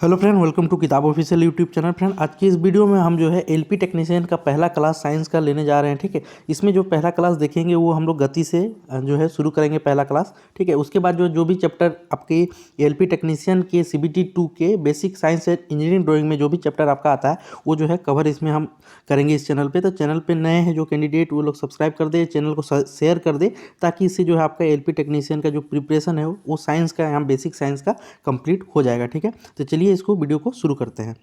Hello friend, welcome to किताब official YouTube channel. Friend, आज की इस वीडियो में हम जो है एलपी टेक्नीशियन का पहला क्लास साइंस का लेने जा रहे हैं। ठीक है, इसमें जो पहला क्लास देखेंगे वो हम लोग गति से जो है शुरू करेंगे पहला क्लास। ठीक है, उसके बाद जो भी चैप्टर आपके एलपी टेक्नीशियन के सीबीटी 2 के basic science and engineering drawing में जो भी चैप्टर आपका आता है वो जो है कवर इसमें हम करेंगे इस चैनल पे। तो चैनल पे नए हैं जो कैंडिडेट वो लोग सब्सक्राइब कर दे, चैनल को शेयर कर दे, ताकि इससे जो है आपका एलपी टेक्नीशियन का जो प्रिपरेशन है वो साइंस का, यहाँ बेसिक साइंस का कंप्लीट हो जाएगा। ठीक है, तो चलिए इसको वीडियो को शुरू करते हैं।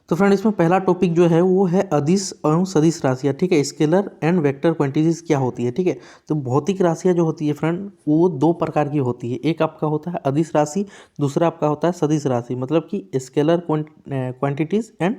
तो फ्रेंड, इसमें पहला टॉपिक जो है वो है अदिश एवं सदिश राशियाँ। ठीक है, स्केलर एंड वेक्टर क्वांटिटीज क्या होती है। ठीक है, तो भौतिक राशियाँ जो होती है फ्रेंड वो दो प्रकार की होती है। एक आपका होता है अदिश राशि, दूसरा आपका होता है सदिश राशि, मतलब कि scalar quantities and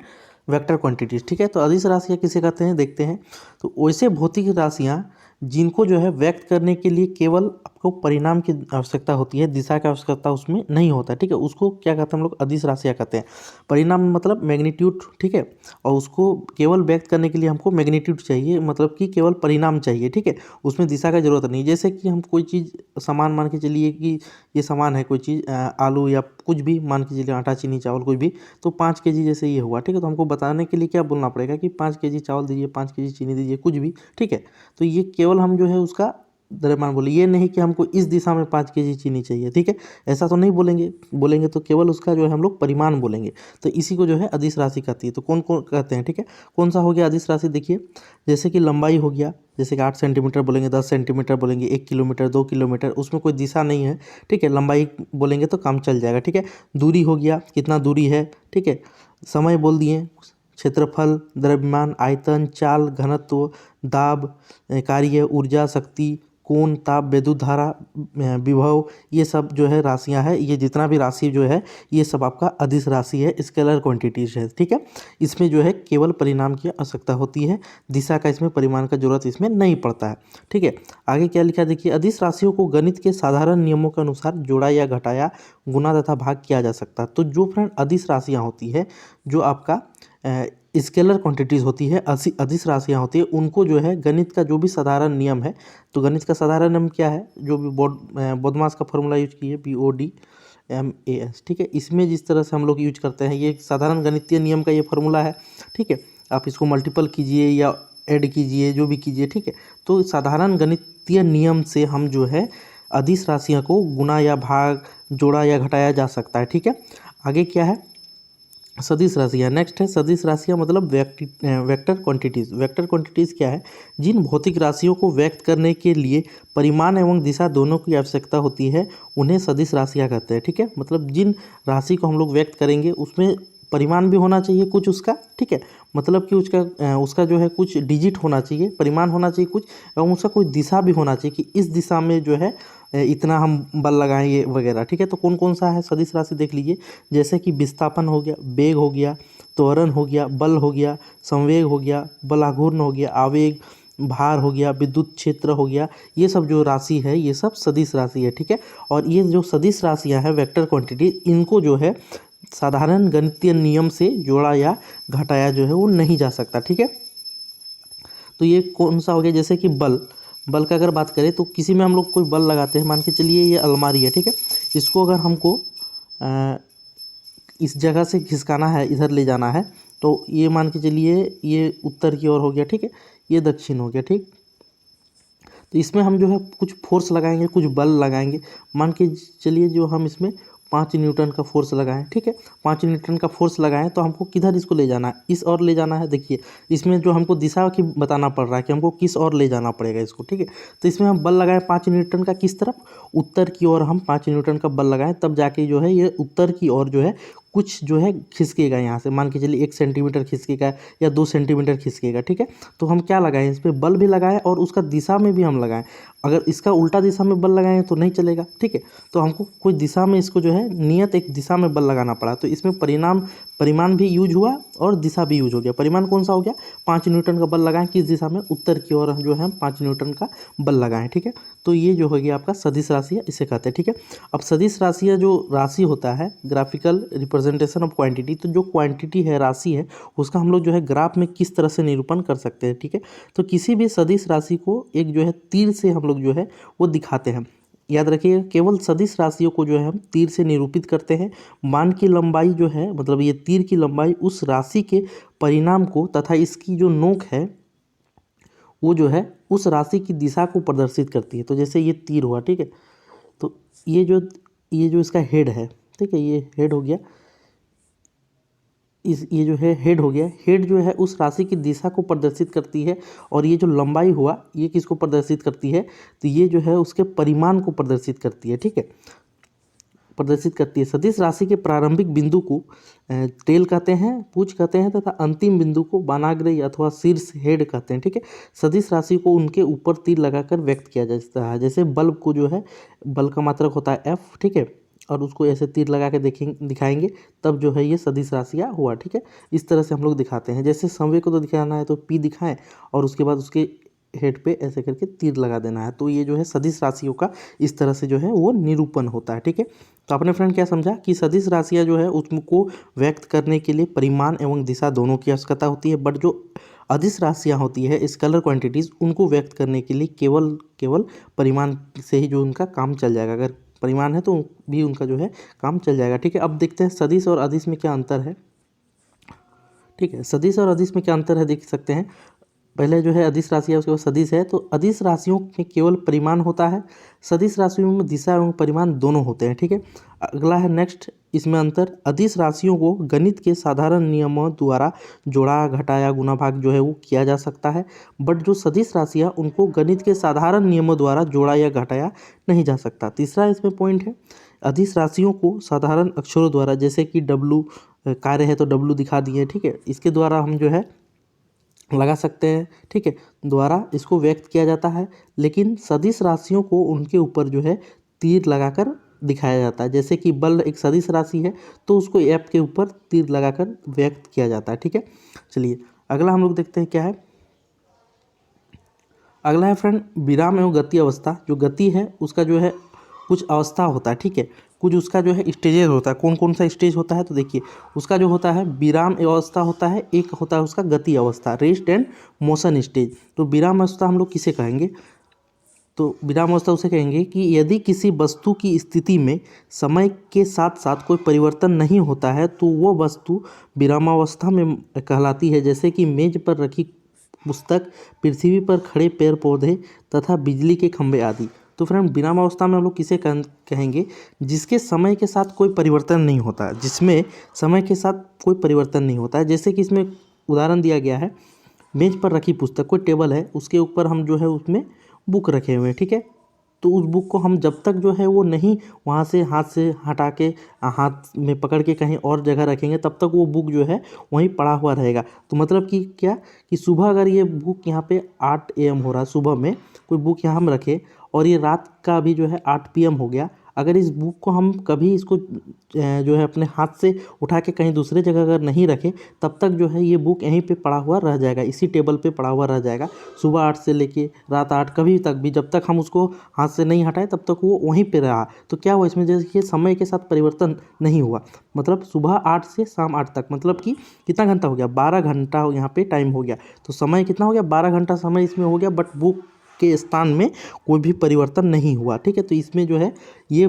vector quantities. ठीक है, तो अदिश राशियाँ किसे कहते हैं देखते हैं। तो वैसे भौतिक राशियाँ जिनको जो है व्यक्त करने के लिए केवल आपको परिणाम की आवश्यकता होती है, दिशा की आवश्यकता उसमें नहीं होता। ठीक है, उसको क्या कहते हैं हम लोग, अदिश राशियाँ कहते हैं। परिणाम मतलब मैग्नीट्यूड। ठीक है, और उसको केवल व्यक्त करने के लिए हमको मैग्नीट्यूड चाहिए, मतलब कि केवल परिणाम चाहिए। ठीक है, उसमें दिशा का जरूरत नहीं। जैसे कि हम कोई चीज़ सामान मान के चलिए कि ये सामान है कोई चीज़, आलू या कुछ भी मान के चलिए, आटा चीनी चावल कोई भी, तो 5 केजी जैसे ये हुआ। ठीक है, तो हमको बताने के लिए क्या बोलना पड़ेगा कि 5 केजी चावल दीजिए, 5 केजी चीनी दीजिए, कुछ भी। ठीक है, तो ये केवल हम जो है उसका द्रव्यमान बोले, ये नहीं कि हमको इस दिशा में 5 केजी चीनी चाहिए। ठीक है, ऐसा तो नहीं बोलेंगे। बोलेंगे तो केवल उसका जो है हम लोग परिमाण बोलेंगे। तो इसी को जो है अदिश राशि कहती है। तो कौन कौन कहते हैं, ठीक है, कौन सा हो गया अदिश राशि, देखिए जैसे कि लंबाई हो गया, जैसे कि 8 सेंटीमीटर बोलेंगे, 10 सेंटीमीटर बोलेंगे, 1 किलोमीटर, 2 किलोमीटर, उसमें कोई दिशा नहीं है। ठीक है, लंबाई बोलेंगे तो काम चल जाएगा। ठीक है, दूरी हो गया, कितना दूरी है। ठीक है, समय बोल दिए, क्षेत्रफल, द्रव्यमान, आयतन, चाल, घनत्व, दाब, कार्य, ऊर्जा, शक्ति, कोण, ताप, विद्युत धारा, विभव, ये सब जो है राशियां है। ये जितना भी राशि जो है ये सब आपका अदिश राशि है, स्केलर क्वांटिटीज है। ठीक है, इसमें जो है केवल परिणाम की आवश्यकता होती है, दिशा का इसमें परिमाण का जरूरत इसमें नहीं पड़ता है। ठीक है, आगे क्या लिखा देखिए, अदिश राशियों को गणित के साधारण नियमों के अनुसार जोड़ा या घटाया, गुना तथा भाग किया जा सकता है। तो जो फ्रेंड अदिश राशियाँ होती है, जो आपका स्केलर क्वांटिटीज़ होती है, अदिश राशियाँ होती है, उनको जो है गणित का जो भी साधारण नियम है, तो गणित का साधारण नियम क्या है, जो भी बोडमास का फॉर्मूला यूज किए, BODMAS। ठीक है, इसमें जिस तरह से हम लोग यूज करते हैं, ये एक साधारण गणितीय नियम का ये फॉर्मूला है। ठीक है, आप इसको मल्टीपल कीजिए या ऐड कीजिए, जो भी कीजिए। ठीक है, तो साधारण गणितीय नियम से हम जो है अदिश राशियों को गुना या भाग, जोड़ा या घटाया जा सकता है। ठीक है, आगे क्या है, सदिश राशियाँ। नेक्स्ट है सदिश राशियाँ, मतलब वेक्टर क्वांटिटीज़। वेक्टर क्वांटिटीज़ क्या है, जिन भौतिक राशियों को व्यक्त करने के लिए परिमाण एवं दिशा दोनों की आवश्यकता होती है, उन्हें सदिश राशियाँ कहते हैं। ठीक है, मतलब जिन राशि को हम लोग व्यक्त करेंगे उसमें परिमाण भी होना चाहिए कुछ उसका। ठीक है, मतलब कि उसका जो है कुछ डिजिट होना चाहिए, परिमाण होना चाहिए कुछ, एवं उसका कोई दिशा भी होना चाहिए कि इस दिशा में जो है इतना हम बल लगाएंगे वगैरह। ठीक है, तो कौन कौन सा है सदिश राशि देख लीजिए, जैसे कि विस्थापन हो गया, वेग हो गया, त्वरण हो गया, बल हो गया, संवेग हो गया, बलाघूर्ण हो गया, आवेग, भार हो गया, विद्युत क्षेत्र हो गया, ये सब जो राशि है ये सब सदिश राशि है। ठीक है, और ये जो सदिश राशियाँ हैं वेक्टर क्वांटिटी, इनको जो है साधारण गणितीय नियम से जोड़ा या घटाया जो है वो नहीं जा सकता। ठीक है, तो ये कौन सा हो गया, जैसे कि बल। बल का अगर बात करें तो किसी में हम लोग कोई बल लगाते हैं, मान के चलिए ये अलमारी है। ठीक है, इसको अगर हमको इस जगह से खिसकाना है, इधर ले जाना है, तो ये मान के चलिए ये उत्तर की ओर हो गया। ठीक है, ये दक्षिण हो गया। ठीक, तो इसमें हम जो है कुछ फोर्स लगाएंगे, कुछ बल लगाएंगे। मान के चलिए जो हम इसमें 5 न्यूटन का फोर्स लगाएं। ठीक है, 5 न्यूटन का फोर्स लगाएं तो हमको किधर इसको ले जाना है, इस ओर ले जाना है। देखिए इसमें जो हमको दिशा की बताना पड़ रहा है कि हमको किस ओर ले जाना पड़ेगा इसको। ठीक है, तो इसमें हम बल लगाएं 5 न्यूटन का, किस तरफ, उत्तर की ओर हम 5 न्यूटन का बल लगाएं, तब जाके जो है ये उत्तर की ओर जो है कुछ जो है खिसकेगा। यहाँ से मान के चलिए 1 सेंटीमीटर खिसकेगा या 2 सेंटीमीटर खिसकेगा। ठीक है, तो हम क्या लगाएं, इस पर बल भी लगाएं और उसका दिशा में भी हम लगाएं। अगर इसका उल्टा दिशा में बल लगाएं तो नहीं चलेगा। ठीक है, तो हमको कोई दिशा में इसको जो है नियत एक दिशा में बल लगाना पड़ा, तो इसमें परिमाण भी यूज हुआ और दिशा भी यूज हो गया। परिमाण कौन सा हो गया, 5 न्यूटन का बल लगाएं, किस दिशा में, उत्तर की ओर जो है 5 न्यूटन का बल लगाएं। ठीक है, तो ये जो हो गया आपका सदिश राशि है, इसे कहते हैं। ठीक है, अब सदिश राशि जो राशि होता है, ग्राफिकल रिप्रेजेंटेशन ऑफ क्वांटिटी, तो जो क्वांटिटी है, राशि है, उसका हम लोग जो है ग्राफ में किस तरह से निरूपण कर सकते हैं। ठीक है, तो किसी भी सदिश राशि को एक जो है तीर से हम लोग जो है वो दिखाते हैं। याद रखिए केवल सदिश राशियों को जो है हम तीर से निरूपित करते हैं। मान की लंबाई जो है मतलब ये तीर की लंबाई उस राशि के परिणाम को तथा इसकी जो नोक है वो जो है उस राशि की दिशा को प्रदर्शित करती है। तो जैसे ये तीर हुआ, ठीक है, तो ये जो इसका हेड है, ठीक है, ये हेड हो गया, ये जो है हेड हो गया। हेड जो है उस राशि की दिशा को प्रदर्शित करती है और ये जो लंबाई हुआ ये किसको प्रदर्शित करती है, तो ये जो है उसके परिमाण को प्रदर्शित करती है, ठीक है, प्रदर्शित करती है। सदिश राशि के प्रारंभिक बिंदु को टेल कहते हैं, पूंछ कहते हैं, तथा अंतिम बिंदु को बानाग्र अथवा शीर्ष हेड कहते हैं, ठीक है। सदिश राशि को उनके ऊपर तीर लगाकर व्यक्त किया जाता है। जैसे बल्ब को जो है, बल्ब का मात्रक होता है एफ, ठीक है, और उसको ऐसे तीर लगा के दिखाएंगे तब जो है ये सदिश राशियाँ हुआ, ठीक है। इस तरह से हम लोग दिखाते हैं। जैसे समय को तो दिखाना है तो पी दिखाएं और उसके बाद उसके हेड पे ऐसे करके तीर लगा देना है। तो ये जो है सदिश राशियों का इस तरह से जो है वो निरूपण होता है, ठीक है। तो आपने फ्रेंड क्या समझा कि सदिश राशियाँ जो है उसको व्यक्त करने के लिए परिमाण एवं दिशा दोनों की आवश्यकता होती है, बट जो अदिश राशियाँ होती है स्केलर क्वांटिटीज़ उनको व्यक्त करने के लिए केवल परिमाण से ही जो उनका काम चल जाएगा। अगर परिमाण है तो भी उनका जो है काम चल जाएगा, ठीक है। अब देखते हैं सदिश और अदिश में क्या अंतर है, ठीक है। सदिश और अदिश में क्या अंतर है देख सकते हैं। पहले जो है अदिश राशि है उसके बाद सदिश है। तो अदिश राशियों में केवल परिमाण होता है, सदिश राशियों में दिशा एवं परिमाण दोनों होते हैं, ठीक है। अगला है नेक्स्ट इसमें अंतर, अदिश राशियों को गणित के साधारण नियमों द्वारा जोड़ा घटाया गुना भाग जो है वो किया जा सकता है, बट जो सदिश राशियाँ उनको गणित के साधारण नियमों द्वारा जोड़ा या घटाया नहीं जा सकता। तीसरा इसमें पॉइंट है, अदिश राशियों को साधारण अक्षरों द्वारा, जैसे कि डब्लू कार्य है तो डब्लू दिखा दिए, ठीक है, इसके द्वारा हम जो है लगा सकते हैं, ठीक है, द्वारा इसको व्यक्त किया जाता है। लेकिन सदिश राशियों को उनके ऊपर जो है तीर लगाकर दिखाया जाता है। जैसे कि बल एक सदिश राशि है तो उसको एफ के ऊपर तीर लगाकर व्यक्त किया जाता है, ठीक है। चलिए अगला हम लोग देखते हैं क्या है। अगला है फ्रेंड विराम एवं गति अवस्था। जो गति है उसका जो है कुछ अवस्था होता है, ठीक है, कुछ उसका जो है स्टेजेस होता है। कौन कौन सा स्टेज होता है तो देखिए उसका जो होता है विराम अवस्था होता है, एक होता है उसका गति अवस्था, रेस्ट एंड मोशन स्टेज। तो विराम अवस्था हम लोग किसे कहेंगे, तो विराम अवस्था उसे कहेंगे कि यदि किसी वस्तु की स्थिति में समय के साथ साथ कोई परिवर्तन नहीं होता है तो वो वस्तु विरामावस्था में कहलाती है। जैसे कि मेज पर रखी पुस्तक, पृथ्वी पर खड़े पेड़ पौधे तथा बिजली के खंभे आदि। तो फ्रेंड विराम अवस्था में हम लोग किसे कहेंगे, जिसके समय के साथ कोई परिवर्तन नहीं होता है, जिसमें समय के साथ कोई परिवर्तन नहीं होता है। जैसे कि इसमें उदाहरण दिया गया है, मेज पर रखी पुस्तक, कोई टेबल है उसके ऊपर हम जो है उसमें बुक रखे हुए हैं, ठीक है, तो उस बुक को हम जब तक जो है वो नहीं वहाँ से हाथ से हटा के हाथ में पकड़ के कहीं और जगह रखेंगे तब तक वो बुक जो है वहीं पड़ा हुआ रहेगा। तो मतलब कि क्या कि सुबह अगर ये बुक यहाँ पे 8 AM हो रहा है, सुबह में कोई बुक यहाँ हम रखें और ये रात का भी जो है 8 PM हो गया, अगर इस बुक को हम कभी इसको जो है अपने हाथ से उठा के कहीं दूसरे जगह अगर नहीं रखें तब तक जो है ये बुक यहीं पे पड़ा हुआ रह जाएगा, इसी टेबल पे पड़ा हुआ रह जाएगा। सुबह 8 से लेके रात 8 कभी तक भी जब तक हम उसको हाथ से नहीं हटाए तब तक वो वहीं पे रहा। तो क्या हुआ इसमें, जैसे कि समय के साथ परिवर्तन नहीं हुआ, मतलब सुबह 8 से शाम 8 तक, मतलब कि कितना घंटा हो गया, 12 घंटा यहाँ पे टाइम हो गया। तो समय कितना हो गया, 12 घंटा समय इसमें हो गया, बट बुक के स्थान में कोई भी परिवर्तन नहीं हुआ, ठीक है। तो इसमें जो है ये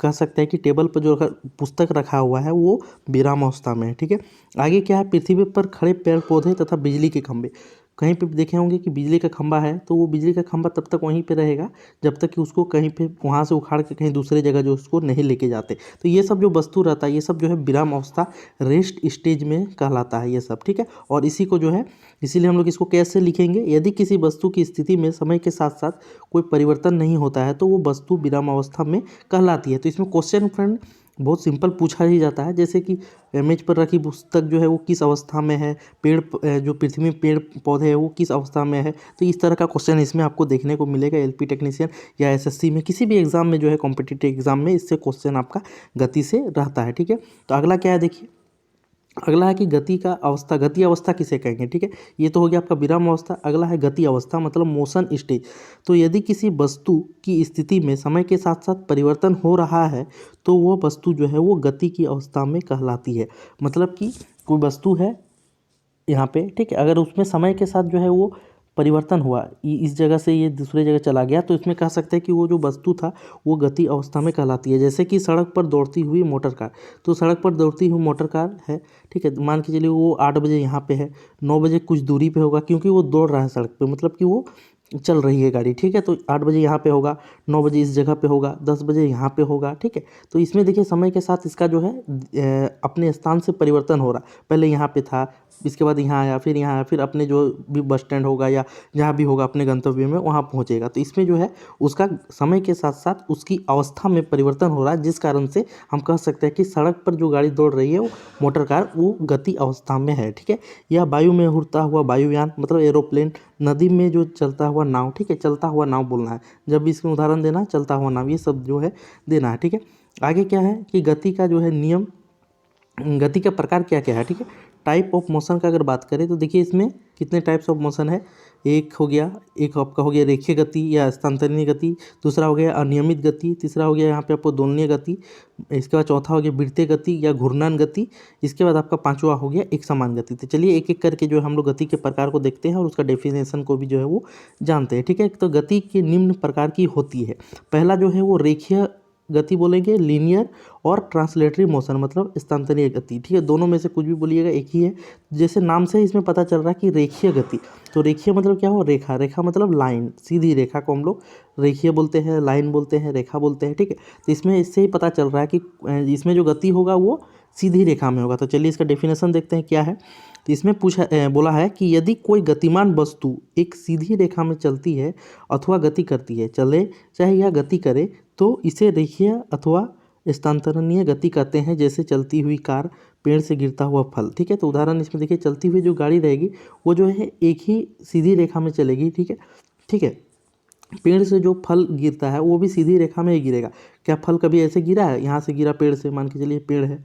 कह सकते हैं कि टेबल पर जो पुस्तक रखा हुआ है वो विराम अवस्था में है, ठीक है। आगे क्या है, पृथ्वी पर खड़े पेड़ पौधे तथा बिजली के खंभे। कहीं पे देखे होंगे कि बिजली का खंभा है तो वो बिजली का खंभा तब तक वहीं पे रहेगा जब तक कि उसको कहीं पे वहाँ से उखाड़ के कहीं दूसरे जगह जो उसको नहीं लेके जाते। तो ये सब जो वस्तु रहता है ये सब जो है विराम अवस्था, रेस्ट स्टेज में कहलाता है ये सब, ठीक है। और इसी को जो है इसीलिए हम लोग इसको कैसे लिखेंगे, यदि किसी वस्तु की स्थिति में समय के साथ साथ कोई परिवर्तन नहीं होता है तो वो वस्तु विराम अवस्था में कहलाती है। तो इसमें क्वेश्चन फ्रेंड बहुत सिंपल पूछा ही जाता है, जैसे कि मेज पर रखी पुस्तक जो है वो किस अवस्था में है, पेड़ जो पृथ्वी में पेड़ पौधे है वो किस अवस्था में है। तो इस तरह का क्वेश्चन इसमें आपको देखने को मिलेगा एलपी टेक्नीशियन या एसएससी में, किसी भी एग्जाम में जो है कॉम्पिटिटिव एग्जाम में इससे क्वेश्चन आपका गति से रहता है, ठीक है। तो अगला क्या है देखिए, अगला है कि गति का अवस्था, गति अवस्था किसे कहेंगे, ठीक है। ये तो हो गया आपका विराम अवस्था। अगला है गति अवस्था मतलब मोशन स्टेज। तो यदि किसी वस्तु की स्थिति में समय के साथ साथ परिवर्तन हो रहा है तो वो वस्तु जो है वो गति की अवस्था में कहलाती है। मतलब कि कोई वस्तु है यहाँ पे, ठीक है, अगर उसमें समय के साथ जो है वो परिवर्तन हुआ, इस जगह से ये दूसरे जगह चला गया, तो इसमें कह सकते हैं कि वो जो वस्तु था वो गति अवस्था में कहलाती है। जैसे कि सड़क पर दौड़ती हुई मोटर कार, तो सड़क पर दौड़ती हुई मोटर कार है, ठीक है, मान के चलिए वो 8 बजे यहाँ पे है, 9 बजे कुछ दूरी पे होगा, क्योंकि वो दौड़ रहा है सड़क पे, मतलब कि वो चल रही है गाड़ी, ठीक है। तो 8 बजे यहाँ पे होगा, 9 बजे इस जगह पे होगा, 10 बजे यहाँ पे होगा, ठीक है। तो इसमें देखिए समय के साथ इसका जो है अपने स्थान से परिवर्तन हो रहा, पहले यहाँ पे था, इसके बाद यहाँ आया, फिर यहाँ आया, फिर अपने जो भी बस स्टैंड होगा या जहाँ भी होगा अपने गंतव्य में वहाँ पहुँचेगा। तो इसमें जो है उसका समय के साथ साथ उसकी अवस्था में परिवर्तन हो रहा है, जिस कारण से हम कह सकते हैं कि सड़क पर जो गाड़ी दौड़ रही है वो मोटर कार वो गति अवस्था में है, ठीक है। या वायु में उड़ता हुआ वायुयान मतलब एरोप्लेन, नदी में जो चलता हुआ नाव, ठीक है, चलता हुआ नाव बोलना है, जब भी इसमें उदाहरण देना चलता हुआ नाव, ये सब जो है देना है, ठीक है। आगे क्या है कि गति का जो है नियम, गति का प्रकार क्या क्या है, ठीक है। टाइप ऑफ मोशन का अगर बात करें तो देखिए इसमें कितने टाइप्स ऑफ मोशन है, एक हो गया, एक आपका हो गया रेखीय गति या स्थानांतरणीय गति, दूसरा हो गया अनियमित गति, तीसरा हो गया यहाँ पे आपको दोलनीय गति, इसके बाद चौथा हो गया वृत्तीय गति या घूर्णन गति, इसके बाद आपका पांचवा हो गया एक समान गति। तो चलिए एक एक करके जो है हम लोग गति के प्रकार को देखते हैं और उसका डेफिनेशन को भी जो है वो जानते हैं, ठीक है। तो गति के निम्न प्रकार की होती है, पहला जो है वो रेखीय गति बोलेंगे, लीनियर और ट्रांसलेटरी मोशन मतलब स्थानांतरणीय गति, ठीक है। दोनों में से कुछ भी बोलिएगा एक ही है, जैसे नाम से इसमें पता चल रहा है कि रेखीय गति, तो रेखीय मतलब क्या हो, रेखा, रेखा मतलब लाइन, सीधी रेखा को हम लोग रेखीय बोलते हैं, लाइन बोलते हैं, रेखा बोलते हैं, ठीक है। तो इसमें इससे ही पता चल रहा है कि इसमें जो गति होगा वो सीधी रेखा में होगा। तो चलिए इसका डेफिनेशन देखते हैं क्या है। तो इसमें बोला है कि यदि कोई गतिमान वस्तु एक सीधी रेखा में चलती है अथवा गति करती है, चले चाहे या गति करे, तो इसे रेखीय अथवा स्थानांतरणीय गति कहते हैं, जैसे चलती हुई कार, पेड़ से गिरता हुआ फल, ठीक है। तो उदाहरण इसमें देखिए, चलती हुई जो गाड़ी रहेगी वो जो है एक ही सीधी रेखा में चलेगी, ठीक है, ठीक है। पेड़ से जो फल गिरता है वो भी सीधी रेखा में ही गिरेगा। क्या फल कभी ऐसे गिरा है, यहाँ से गिरा पेड़ से, मान के चलिए पेड़ है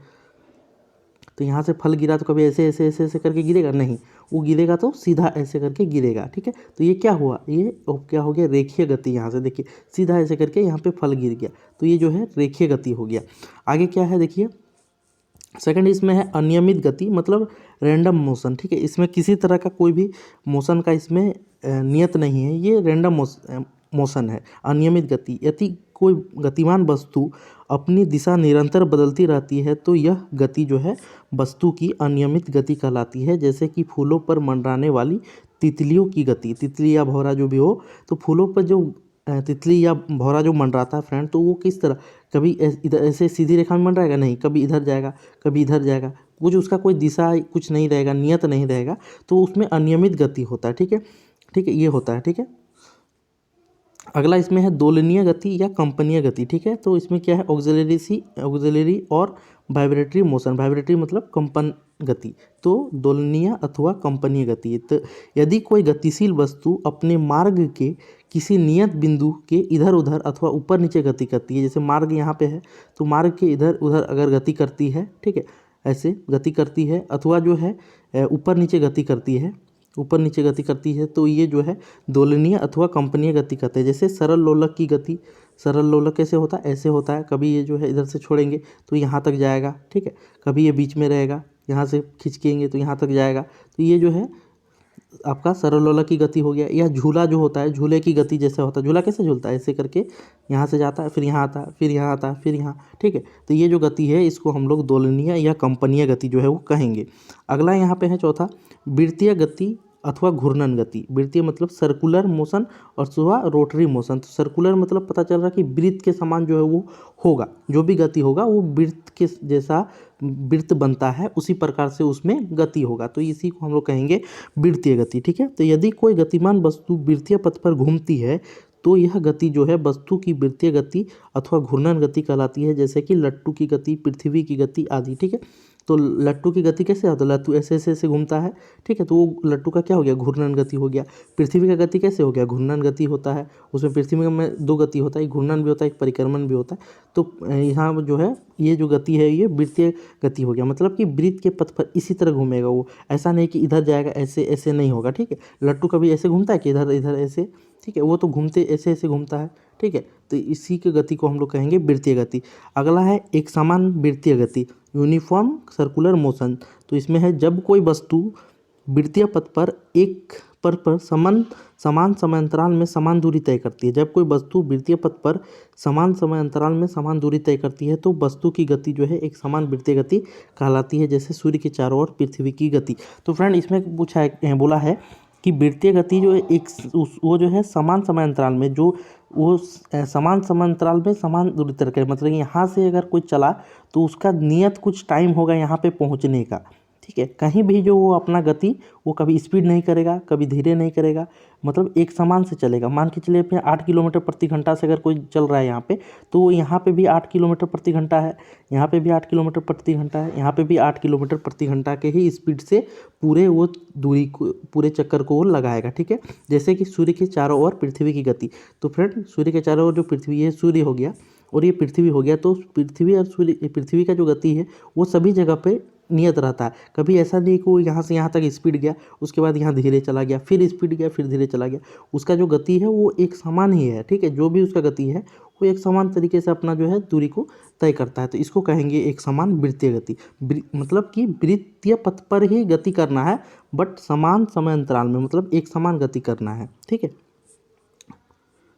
तो यहाँ से फल गिरा, तो कभी ऐसे ऐसे ऐसे ऐसे करके गिरेगा नहीं, वो गिरेगा तो सीधा ऐसे करके गिरेगा, ठीक है। तो ये क्या हुआ, ये क्या हो गया, रेखीय गति। यहाँ से देखिए सीधा ऐसे करके यहाँ पे फल गिर गया, तो ये जो है रेखीय गति हो गया। आगे क्या है देखिए, सेकंड इसमें है अनियमित गति मतलब रैंडम मोशन, ठीक है। इसमें किसी तरह का कोई भी मोशन का इसमें नियत नहीं है, ये रैंडम मोशन है, अनियमित गति। यदि कोई गतिमान वस्तु अपनी दिशा निरंतर बदलती रहती है तो यह गति जो है वस्तु की अनियमित गति कहलाती है। जैसे कि फूलों पर मंडराने वाली तितलियों की गति, तितली या भौरा जो भी हो, तो फूलों पर जो तितली या भौरा जो मंडराता है फ्रेंड, तो वो किस तरह, कभी इधर ऐसे सीधी रेखा में मंडराएगा नहीं, कभी इधर जाएगा, कभी इधर जाएगा, वो जो उसका कोई दिशा कुछ नहीं रहेगा, नियत नहीं रहेगा, तो उसमें अनियमित गति होता है, ठीक है, ठीक है, ये होता है, ठीक है। अगला इसमें है दोलनीय गति या कंपनीय गति, ठीक है। तो इसमें क्या है, ऑक्सिलरी और वाइब्रेटरी मोशन, वाइब्रेटरी मतलब कंपन गति, तो दोलनीय अथवा कंपनीय गति। तो यदि कोई गतिशील वस्तु अपने मार्ग के किसी नियत बिंदु के इधर उधर अथवा ऊपर नीचे गति करती है, जैसे मार्ग यहाँ पे है तो मार्ग के इधर उधर अगर गति करती है, ठीक है, ऐसे गति करती है, अथवा जो है ऊपर नीचे गति करती है, ऊपर नीचे गति करती है, तो ये जो है दोलनीय अथवा कंपनीय गति कहते हैं। जैसे सरल लोलक की गति, सरल लोलक कैसे होता है, ऐसे होता है, कभी ये जो है इधर से छोड़ेंगे तो यहाँ तक जाएगा, ठीक है, कभी ये बीच में रहेगा, यहाँ से खींचेंगे तो यहाँ तक जाएगा, तो ये जो है आपका सरल लोलक की गति हो गया। या झूला जो होता है, झूले की गति जैसे होता है, झूला कैसे झूलता है, ऐसे करके यहाँ से जाता है, फिर यहाँ आता है, फिर यहाँ आता है, फिर यहाँ, ठीक है। तो ये जो गति है इसको हम लोग दोलनीय या कंपनीय गति जो है वो कहेंगे। अगला यहाँ पे है चौथा, वृत्तीय गति अथवा घूर्णन गति। वृत्तीय मतलब सर्कुलर मोशन और अथवा रोटरी मोशन। तो सर्कुलर मतलब पता चल रहा है कि वृत्त के समान जो है वो होगा, जो भी गति होगा वो वृत्त के जैसा वृत्त बनता है, उसी प्रकार से उसमें गति होगा, तो इसी को हम लोग कहेंगे वृत्तीय गति, ठीक है। तो यदि कोई गतिमान वस्तु वृत्तीय पथ पर घूमती है तो यह गति जो है वस्तु की वृत्तीय गति अथवा घूर्णन गति कहलाती है, जैसे कि लट्टू की गति, पृथ्वी की गति आदि, ठीक है। तो लट्टू की गति कैसे होता है, लट्टू ऐसे ऐसे ऐसे घूमता है, ठीक है, तो वो लट्टू का क्या हो गया, घूर्णन गति हो गया। पृथ्वी का गति कैसे हो गया, घूर्णन गति होता है, उसमें पृथ्वी में दो गति होता है, एक घूर्णन भी होता है, एक परिक्रमण भी होता है। तो यहाँ जो है ये जो गति है ये वृत्तीय गति हो गया, मतलब कि वृत्त के पथ पर इसी तरह घूमेगा वो, ऐसा नहीं कि इधर जाएगा ऐसे ऐसे नहीं होगा, ठीक है। लट्टू कभी ऐसे घूमता है कि इधर इधर ऐसे, ठीक है, वो तो घूमते ऐसे ऐसे घूमता है, ठीक है। तो इसी की गति को हम लोग कहेंगे वृत्तीय गति। अगला है एक समान वृत्तीय गति, यूनिफॉर्म सर्कुलर मोशन। तो इसमें है जब कोई वस्तु वृत्तीय पथ पर एक पर समान समय अंतराल में समान दूरी तय करती है। जब कोई वस्तु वृत्तीय पथ पर समान समय अंतराल में समान दूरी तय करती है तो वस्तु की गति जो है एक समान वृत्तीय गति कहलाती है, जैसे सूर्य के चारों ओर पृथ्वी की गति। तो फ्रेंड इसमें बोला है कि वृत्तीय गति जो है वो जो है समान समय अंतराल में समान समय अंतराल में समान दूरी तय करे। मतलब यहाँ से अगर कोई चला तो उसका नियत कुछ टाइम होगा यहाँ पे पहुँचने का, ठीक है। कहीं भी जो वो अपना गति वो कभी स्पीड नहीं करेगा, कभी धीरे नहीं करेगा, मतलब एक समान से चलेगा। मान के चलिए फिर 8 किलोमीटर प्रति घंटा से अगर कोई चल रहा है यहाँ पे, तो यहाँ पे भी 8 किलोमीटर प्रति घंटा है, यहाँ पे भी 8 किलोमीटर प्रति घंटा है, यहाँ पे भी 8 किलोमीटर प्रति घंटा के ही स्पीड से पूरे वो दूरी को, पूरे चक्कर को वो लगाएगा, ठीक है। जैसे कि सूर्य के चारों ओर पृथ्वी की गति। तो फ्रेंड सूर्य के चारों ओर जो पृथ्वी है, सूर्य हो गया और ये पृथ्वी हो गया, तो पृथ्वी और सूर्य, पृथ्वी का जो गति है वो सभी जगह पे नियत रहता है। कभी ऐसा नहीं कि वो यहाँ से यहाँ तक स्पीड गया, उसके बाद यहाँ धीरे चला गया, फिर स्पीड गया, फिर धीरे चला गया। उसका जो गति है वो एक समान ही है, ठीक है। जो भी उसका गति है वो एक समान तरीके से अपना जो है दूरी को तय करता है। तो इसको कहेंगे एक समान वृत्तीय गति। मतलब कि वृत्तीय पथ पर ही गति करना है, बट समान समय अंतराल में, मतलब एक समान गति करना है, ठीक है।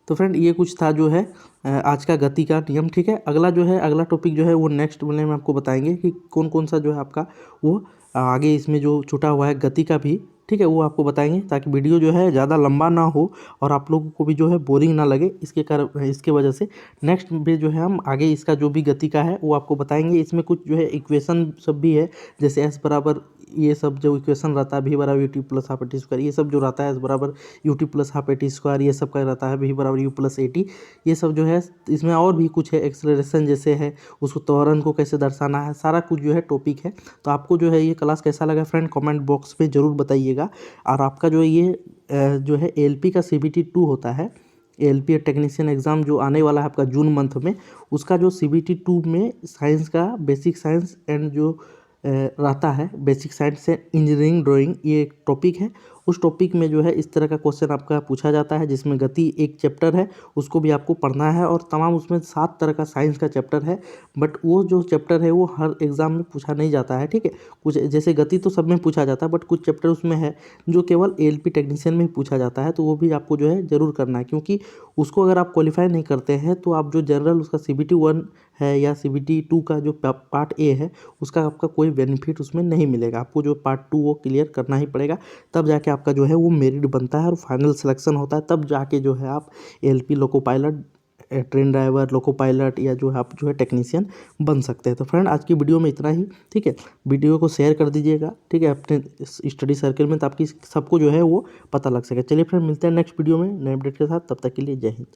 तो फ्रेंड ये कुछ था जो है आज का गति का नियम, ठीक है। अगला टॉपिक जो है वो नेक्स्ट वाले में आपको बताएंगे कि कौन कौन सा जो है आपका वो आगे इसमें जो छूटा हुआ है गति का भी, ठीक है, वो आपको बताएंगे, ताकि वीडियो जो है ज़्यादा लंबा ना हो और आप लोगों को भी जो है बोरिंग ना लगे। इसके वजह से नेक्स्ट में जो है हम आगे इसका जो भी गति का है वो आपको बताएंगे। इसमें कुछ जो है इक्वेशन सब भी है, जैसे एस बराबर ये सब जो इक्वेशन रहता है, भी बराबर U T plus half A T square, ये सब जो रहता है एस बराबर U T plus half A T square, ये सब का रहता है भी बराबर यू प्लस ए टी, ये सब जो है। इसमें और भी कुछ है, एक्सेलरेशन जैसे है, उसको त्वरण को कैसे दर्शाना है, सारा कुछ जो है टॉपिक है। तो आपको जो है ये क्लास कैसा लगा फ्रेंड कमेंट बॉक्स में ज़रूर बताइएगा। और आपका जो ये जो है एलपी का CBT 2 होता है, एलपी टेक्नीशियन एग्ज़ाम जो आने वाला है आपका जून मंथ में, उसका जो CBT 2 में साइंस का बेसिक साइंस एंड जो रहता है बेसिक साइंस से इंजीनियरिंग ड्राइंग, ये एक टॉपिक है। उस टॉपिक में जो है इस तरह का क्वेश्चन आपका पूछा जाता है, जिसमें गति एक चैप्टर है, उसको भी आपको पढ़ना है, और तमाम उसमें 7 तरह का साइंस का चैप्टर है। बट वो जो चैप्टर है वो हर एग्ज़ाम में पूछा नहीं जाता है, ठीक है। कुछ जैसे गति तो सब में पूछा जाता है, बट कुछ चैप्टर उसमें है जो केवल एलपी टेक्नीशियन में ही पूछा जाता है, तो वो भी आपको जो है ज़रूर करना है, क्योंकि उसको अगर आप क्वालिफाई नहीं करते हैं तो आप जो जनरल उसका CBT 1 है या CBT 2 का जो पार्ट ए है उसका आपका कोई बेनिफिट उसमें नहीं मिलेगा। आपको जो पार्ट 2 वो क्लियर करना ही पड़ेगा, तब जाके आपका जो है वो मेरिट बनता है और फाइनल सिलेक्शन होता है। तब जाके जो है आप LP loco pilot, train driver, loco pilot या जो है आप जो है टेक्नीशियन बन सकते हैं। तो फ्रेंड आज की वीडियो में इतना ही, ठीक है। वीडियो को शेयर कर दीजिएगा, ठीक है, अपने स्टडी सर्कल में, ताकि सबको जो है वो पता लग सके। चलिए फ्रेंड मिलते हैं नेक्स्ट वीडियो में नए अपडेट के साथ, तब तक के लिए जय हिंद।